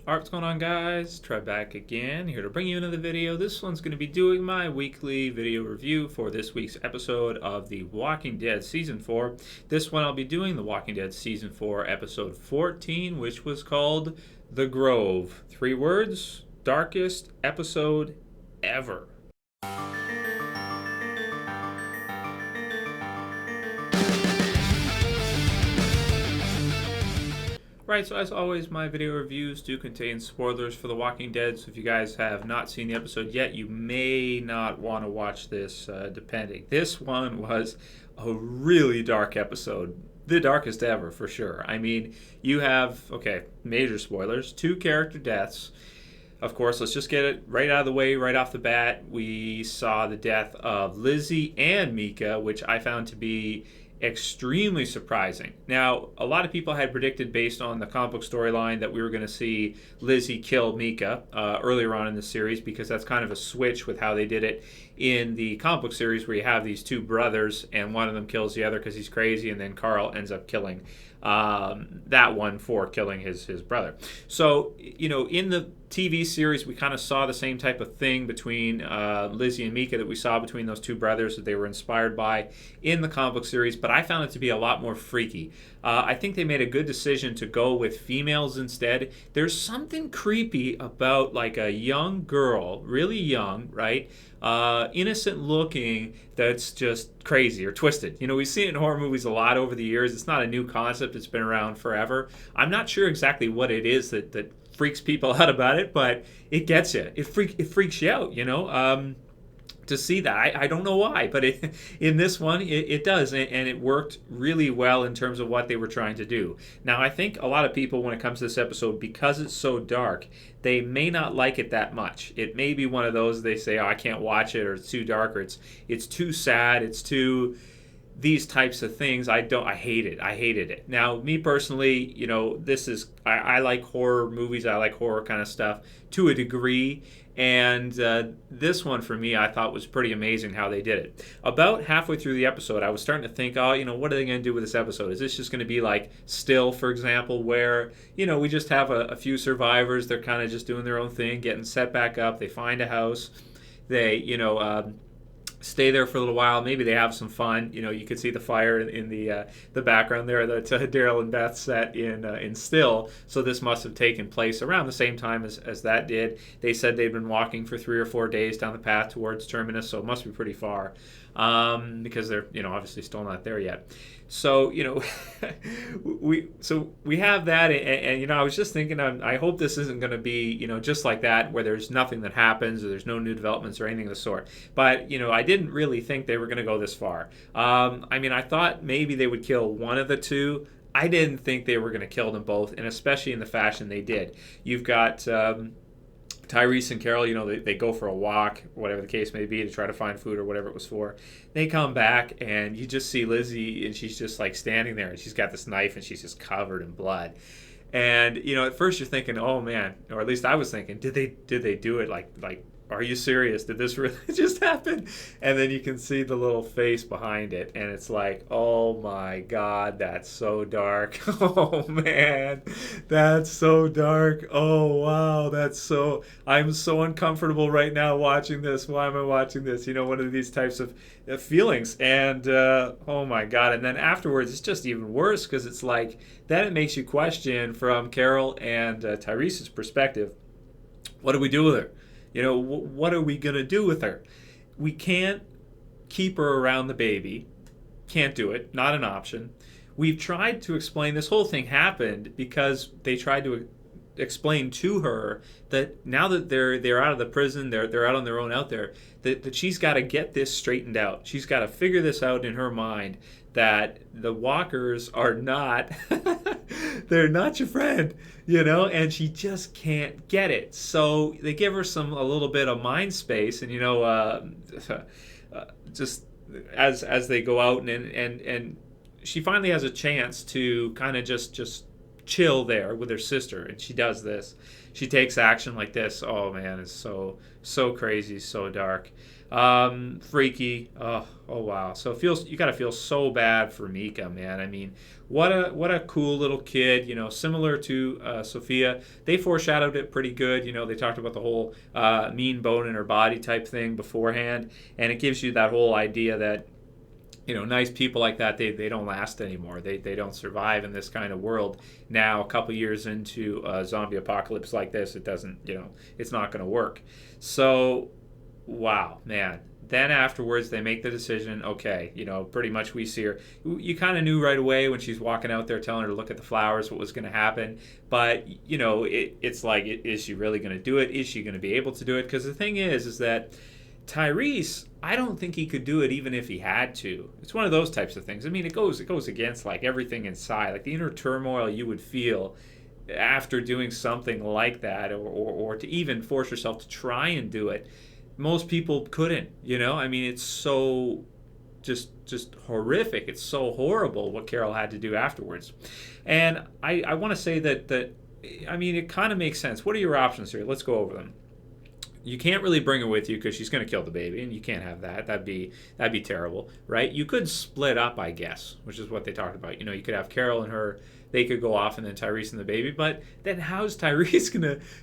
Alright, what's going on, guys? Trev back again, here to bring you another video. This one's going to be doing my weekly video review for this week's episode of The Walking Dead Season 4. This one I'll be doing The Walking Dead Season 4, Episode 14, which was called The Grove. 3 words, darkest episode ever. Right, so as always, my video reviews do contain spoilers for The Walking Dead, so if you guys have not seen the episode yet, you may not want to watch this, depending. This one was a really dark episode. The darkest ever, for sure. I mean, you have, major spoilers, 2 character deaths. Of course, let's just get it right out of the way, right off the bat. We saw the death of Lizzie and Mika, which I found to be extremely surprising. Now, a lot of people had predicted, based on the comic book storyline, that we were going to see Lizzie kill Mika earlier on in the series, because that's kind of a switch with how they did it in the comic book series, where you have these 2 brothers and one of them kills the other because he's crazy, and then Carl ends up killing that one for killing his brother. So, you know, in the TV series, we kind of saw the same type of thing between Lizzie and Mika that we saw between those 2 brothers that they were inspired by in the comic book series, but I found it to be a lot more freaky. I think they made a good decision to go with females instead. There's something creepy about like a young girl, really young, right? Innocent looking, that's just crazy or twisted. You know, we've seen it in horror movies a lot over the years. It's not a new concept. It's been around forever. I'm not sure exactly what it is that freaks people out about it, but it gets you. It freaks you out, you know, to see that. I don't know why, but in this one, it does, and it worked really well in terms of what they were trying to do. Now, I think a lot of people, when it comes to this episode, because it's so dark, they may not like it that much. It may be one of those they say, oh, I can't watch it, or it's too dark, or it's too sad, it's too these types of things. I hated it. Now, me personally, you know, I like horror movies, I like horror kind of stuff to a degree, and this one for me, I thought was pretty amazing how they did it. About halfway through the episode, I was starting to think, oh, you know, what are they going to do with this episode? Is this just going to be like Still, for example, where, you know, we just have a few survivors, they're kind of just doing their own thing, getting set back up, they find a house, they, you know, stay there for a little while. Maybe they have some fun. You know, you could see the fire in the background there that Daryl and Beth set in Still. So this must have taken place around the same time as that did. They said they'd been walking for 3 or 4 days down the path towards terminus, so it must be pretty far, because they're, you know, obviously still not there yet. So, you know, we have that, and you know, I was just thinking, I hope this isn't going to be, you know, just like that, where there's nothing that happens, or there's no new developments or anything of the sort. But, you know, I didn't really think they were going to go this far. I mean, I thought maybe they would kill one of the 2. I didn't think they were going to kill them both, and especially in the fashion they did. You've got Tyreese and Carol, you know, they go for a walk, whatever the case may be, to try to find food or whatever it was for. They come back, and you just see Lizzie, and she's just like standing there, and she's got this knife, and she's just covered in blood. And, you know, at first you're thinking, oh man, or at least I was thinking, did they do it like are you serious? Did this really just happen? And then you can see the little face behind it, and it's like, oh my God, that's so dark. Oh man, that's so dark. Oh wow, I'm so uncomfortable right now watching this. Why am I watching this? You know, one of these types of feelings. And oh my God. And then afterwards, it's just even worse, because it's like, then it makes you question, from Carol and Tyrese's perspective, what do we do with her? You know, what are we going to do with her? We can't keep her around the baby. Can't do it. Not an option. We've tried to explain this whole thing happened because they tried to explain to her that now that they're out of the prison, they're out on their own out there, that she's got to get this straightened out. She's got to figure this out in her mind, that the walkers are not they're not your friend, you know, and she just can't get it. So they give her a little bit of mind space, and, you know, just as they go out, and she finally has a chance to kind of just chill there with her sister, and she does this. She takes action like this. Oh man, it's so crazy, so dark, freaky. Oh wow. So you gotta feel so bad for Mika, man. I mean, what a cool little kid. Similar to Sophia. They foreshadowed it pretty good. They talked about the whole mean bone in her body type thing beforehand, and it gives you that whole idea that nice people like that, they don't last anymore. They don't survive in this kind of world. Now, a couple years into a zombie apocalypse like this, it doesn't, it's not going to work. So, wow, man. Then afterwards, they make the decision, okay, pretty much we see her. You kind of knew right away when she's walking out there telling her to look at the flowers what was going to happen. But, it's like, is she really going to do it? Is she going to be able to do it? Because the thing is that Tyreese, I don't think he could do it even if he had to. It's one of those types of things. I mean, it goes against like everything inside, like the inner turmoil you would feel after doing something like that, or to even force yourself to try and do it. Most people couldn't. I mean, it's so just horrific. It's so horrible what Carol had to do afterwards. And I want to say that I mean, it kind of makes sense. What are your options here? Let's go over them. You can't really bring her with you because she's going to kill the baby, and you can't have that. That'd be terrible, right? You could split up, I guess, which is what they talked about. You could have Carol and her. They could go off, and then Tyreese and the baby. But then how's Tyreese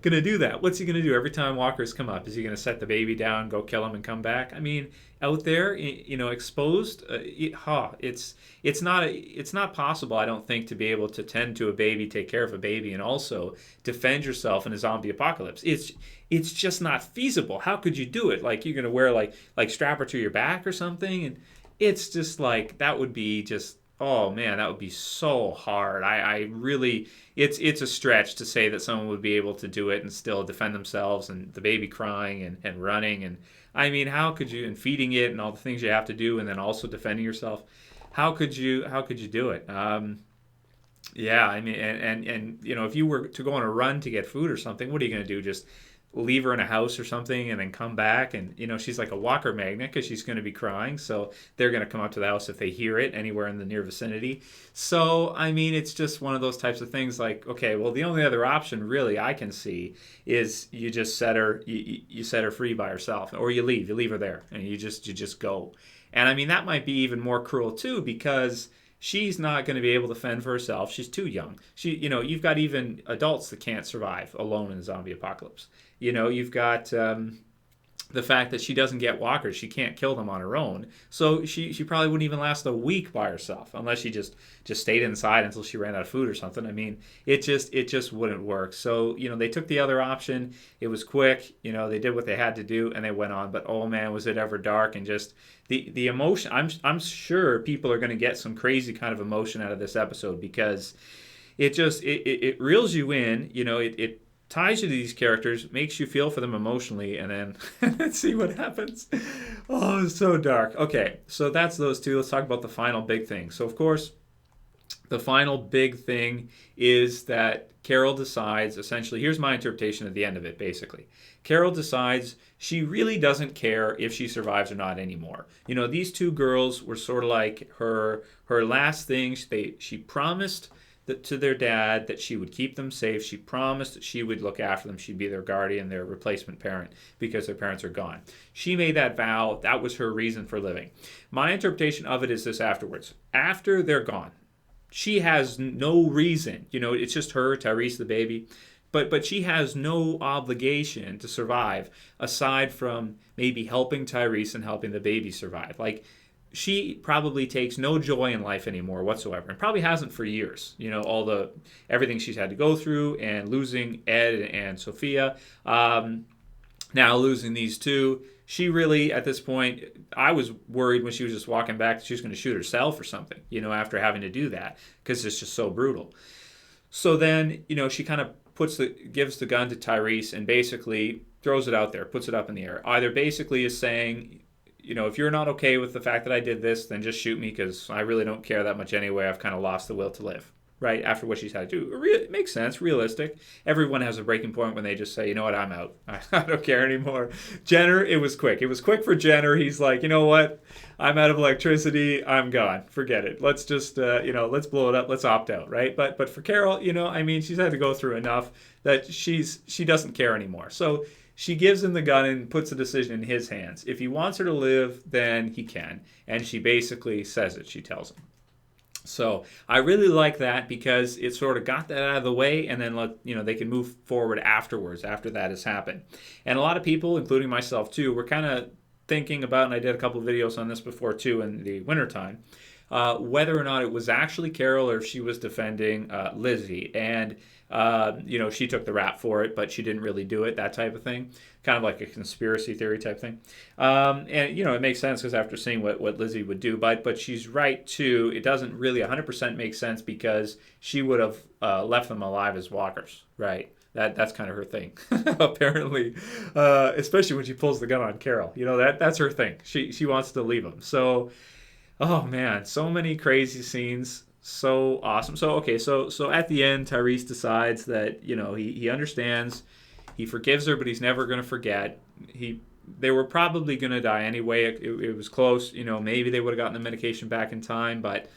gonna do that? What's he gonna do every time walkers come up? Is he gonna set the baby down, go kill him, and come back? I mean, out there, exposed. It's not possible, I don't think, to be able to tend to a baby, take care of a baby, and also defend yourself in a zombie apocalypse. It's just not feasible. How could you do it? Like, you're gonna wear like strap her to your back or something, and it's just like that would be just. Oh man, that would be so hard. I really, it's a stretch to say that someone would be able to do it and still defend themselves, and the baby crying and running, and I mean, how could you, and feeding it and all the things you have to do, and then also defending yourself. How could you do it? Yeah, I mean, and if you were to go on a run to get food or something, what are you going to do? Just leave her in a house or something and then come back? And she's like a walker magnet because she's going to be crying, so they're going to come up to the house if they hear it anywhere in the near vicinity. So I mean, it's just one of those types of things. Like, okay, well, the only other option really I can see is you just set her you set her free by herself, or you leave her there and you just go. And I mean, that might be even more cruel too, because she's not going to be able to fend for herself. She's too young. You've got even adults that can't survive alone in a zombie apocalypse. You've got the fact that she doesn't get walkers. She can't kill them on her own. So she probably wouldn't even last a week by herself unless she just stayed inside until she ran out of food or something. I mean, it just wouldn't work. So, they took the other option. It was quick. They did what they had to do and they went on. But oh man, was it ever dark, and just the emotion. I'm sure people are going to get some crazy kind of emotion out of this episode, because it reels you in. It ties you to these characters, makes you feel for them emotionally, and then let's see what happens. Oh, it's so dark. Okay, so that's those two. Let's talk about the final big thing. So, of course, the final big thing is that Carol decides, essentially, here's my interpretation at the end of it, basically. Carol decides she really doesn't care if she survives or not anymore. These two girls were sort of like her last thing. She promised to their dad that she would keep them safe. She promised that she would look after them. She'd be their guardian, their replacement parent, because their parents are gone. She made that vow. That was her reason for living. My interpretation of it is this: afterwards. After they're gone, she has no reason. It's just her, Tyreese, the baby. But she has no obligation to survive aside from maybe helping Tyreese and helping the baby survive. Like, she probably takes no joy in life anymore whatsoever, and probably hasn't for years. Everything she's had to go through, and losing Ed and Sophia, now losing these two. She really, at this point, I was worried when she was just walking back that she was going to shoot herself or something, after having to do that, because it's just so brutal. So then, she kind of gives the gun to Tyreese and basically throws it out there, puts it up in the air. Either basically is saying, if you're not okay with the fact that I did this, then just shoot me, because I really don't care that much anyway. I've kind of lost the will to live. right, after what she's had to do. It makes sense, realistic. Everyone has a breaking point when they just say, you know what, I'm out. I don't care anymore. Jenner, it was quick. It was quick for Jenner. He's like, you know what, I'm out of electricity. I'm gone. Forget it. Let's just, let's blow it up. Let's opt out, right? But for Carol, she's had to go through enough that she doesn't care anymore. So she gives him the gun and puts the decision in his hands. If he wants her to live, then he can. And she basically says it. She tells him. So I really like that because it sort of got that out of the way, and then they can move forward afterwards after that has happened. And a lot of people, including myself too, were kind of thinking about, and I did a couple of videos on this before too in the wintertime, whether or not it was actually Carol or if she was defending Lizzie. And she took the rap for it, but she didn't really do it, that type of thing. Kind of like a conspiracy theory type thing. And it makes sense because after seeing what Lizzie would do, but she's right too. It doesn't really 100% make sense because she would have left them alive as walkers, right? That's kind of her thing, apparently, especially when she pulls the gun on Carol. That's her thing. She wants to leave them. So, oh man, so many crazy scenes. So awesome. So at the end, Tyreese decides that he understands, he forgives her, but he's never going to forget. They were probably going to die anyway. It was close. Maybe they would have gotten the medication back in time, but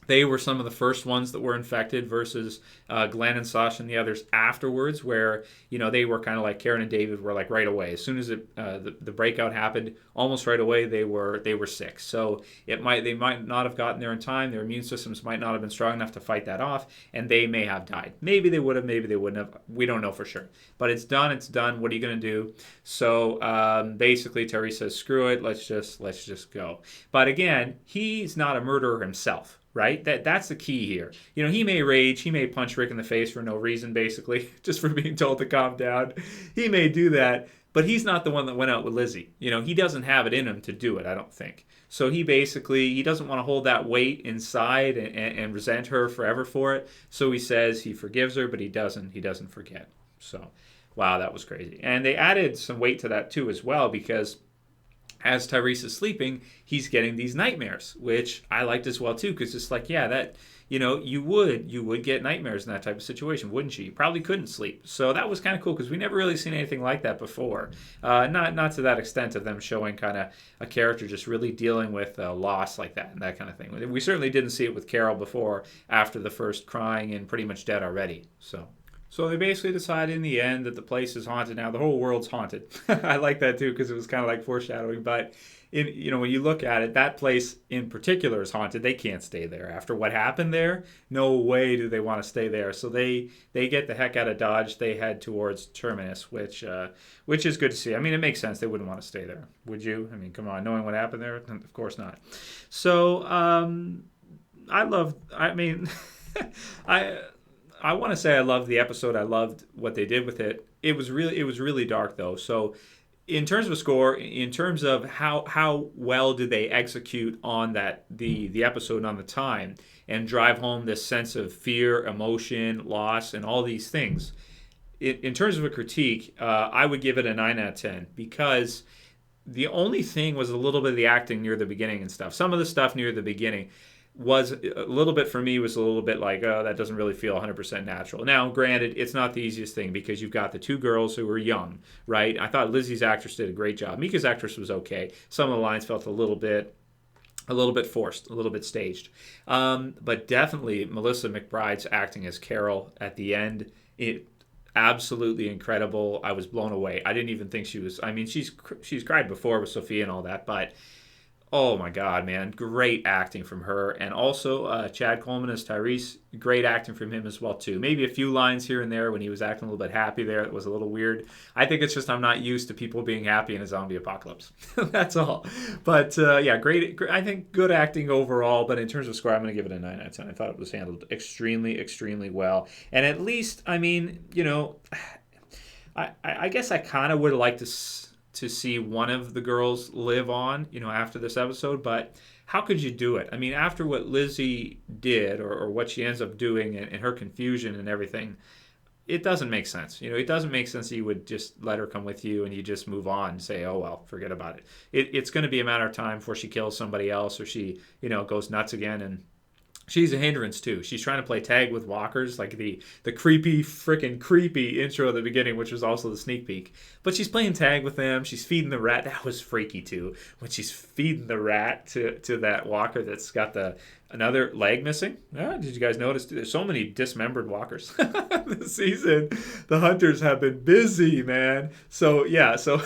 they were some of the first ones that were infected versus Glenn and Sasha and the others afterwards, where they were kind of like Karen and David were like right away. As soon as the breakout happened, almost right away they were sick. So they might not have gotten there in time. Their immune systems might not have been strong enough to fight that off, and they may have died. Maybe they would have. Maybe they wouldn't have. We don't know for sure. But it's done. It's done. What are you going to do? So basically, Tyreese says, "Screw it. Let's just go." But again, he's not a murderer himself. Right? That's the key here. He may rage, he may punch Rick in the face for no reason, basically, just for being told to calm down. He may do that, but he's not the one that went out with Lizzie. He doesn't have it in him to do it, I don't think. So he doesn't want to hold that weight inside and resent her forever for it. So he says he forgives her, but he doesn't forget. So, wow, that was crazy. And they added some weight to that too as well, because as Tyreese is sleeping, he's getting these nightmares, which I liked as well too, because it's like, yeah, that you would get nightmares in that type of situation, wouldn't you? You probably couldn't sleep. So that was kind of cool because we never really seen anything like that before. Not to that extent of them showing kind of a character just really dealing with loss like that and that kind of thing. We certainly didn't see it with Carol before, after the first crying and pretty much dead already. So they basically decided in the end that the place is haunted now. The whole world's haunted. I like that too because it was kind of like foreshadowing. But when you look at it, that place in particular is haunted. They can't stay there after what happened there. No way do they want to stay there. So they get the heck out of Dodge. They head towards Terminus, which is good to see. I mean, it makes sense. They wouldn't want to stay there, would you? I mean, come on, knowing what happened there, of course not. So I want to say I loved the episode. I loved what they did with it. It was really dark though. So in terms of a score, in terms of how well did they execute on the episode and on the time and drive home this sense of fear, emotion, loss, and all these things. In terms of a critique, I would give it a 9 out of 10 because the only thing was a little bit of the acting near the beginning and stuff. Some of the stuff near the beginning was a little bit, for me, was a little bit like, oh, that doesn't really feel 100% natural. Now, granted, it's not the easiest thing because you've got the two girls who were young, right? I thought Lizzie's actress did a great job. Mika's actress was okay. Some of the lines felt a little bit forced, a little bit staged. But definitely Melissa McBride's acting as Carol at the end, it absolutely incredible. I was blown away. I didn't even think she was, I mean, she's cried before with Sophia and all that, but oh my God, man. Great acting from her. And also Chad Coleman as Tyreese, great acting from him as well, too. Maybe a few lines here and there when he was acting a little bit happy there. It was a little weird. I think it's just I'm not used to people being happy in a zombie apocalypse. That's all. But yeah, great. I think good acting overall. But in terms of score, I'm going to give it a 9 out of 10. I thought it was handled extremely, extremely well. And at least, I mean, I guess I kind of would have liked to see one of the girls live on, after this episode, but how could you do it? I mean, after what Lizzie did or what she ends up doing and her confusion and everything, it doesn't make sense. It doesn't make sense that you would just let her come with you and you just move on and say, oh, well, forget about it. It's going to be a matter of time before she kills somebody else or she, goes nuts again and she's a hindrance too. She's trying to play tag with walkers, like the freaking creepy intro at the beginning, which was also the sneak peek. But she's playing tag with them. She's feeding the rat. That was freaky too, when she's feeding the rat to that walker that's got another leg missing. Did you guys notice? There's so many dismembered walkers this season. The hunters have been busy, man. So yeah, so.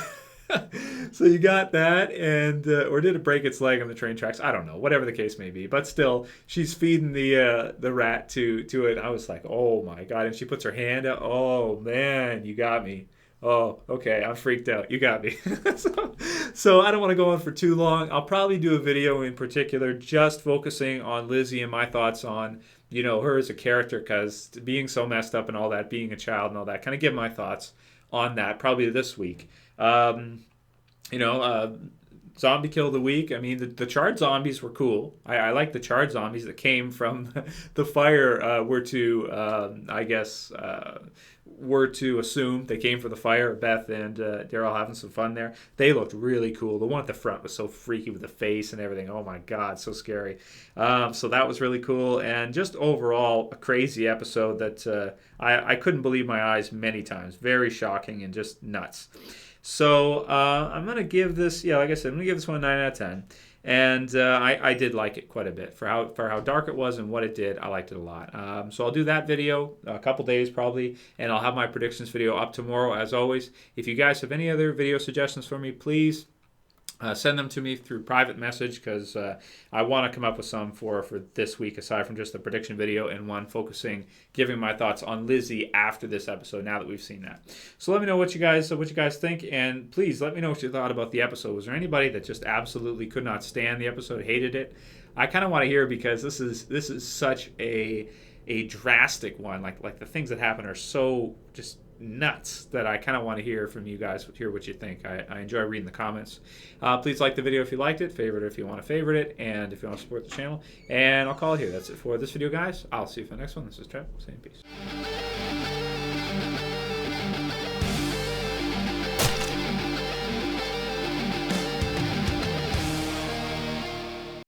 So you got that, and or did it break its leg on the train tracks? I don't know, whatever the case may be. But still, she's feeding the rat to it. I was like, oh my god! And she puts her hand out. Oh man, you got me. Oh, okay, I'm freaked out. You got me. So I don't want to go on for too long. I'll probably do a video in particular just focusing on Lizzie and my thoughts on, her as a character, because being so messed up and all that, being a child and all that, kind of give my thoughts on that probably this week. Zombie kill of the week. I mean, the charred zombies were cool. I like the charred zombies that came from the fire. Were to assume they came from the fire. Beth and Daryl having some fun there. They looked really cool. The one at the front was so freaky with the face and everything. Oh my god, so scary. So that was really cool, and just overall a crazy episode that I couldn't believe my eyes many times. Very shocking and just nuts. So I'm going to give this, like I said, I'm going to give this one a 9 out of 10. And I did like it quite a bit. For how dark it was and what it did, I liked it a lot. So I'll do that video a couple days probably, and I'll have my predictions video up tomorrow as always. If you guys have any other video suggestions for me, please send them to me through private message, because I want to come up with some for this week, aside from just the prediction video, and one giving my thoughts on Lizzie after this episode, now that we've seen that. So let me know what you guys think, and please let me know what you thought about the episode. Was there anybody that just absolutely could not stand the episode, hated it? I kind of want to hear, because this is such a drastic one. Like the things that happen are so just nuts that I kind of want to hear from you guys, hear what you think. I enjoy reading the comments. Please like the video if you liked it, favorite it if you want to favorite it, and if you want to support the channel. And I'll call it here. That's it for this video, guys. I'll see you for the next one. This is Trev saying peace.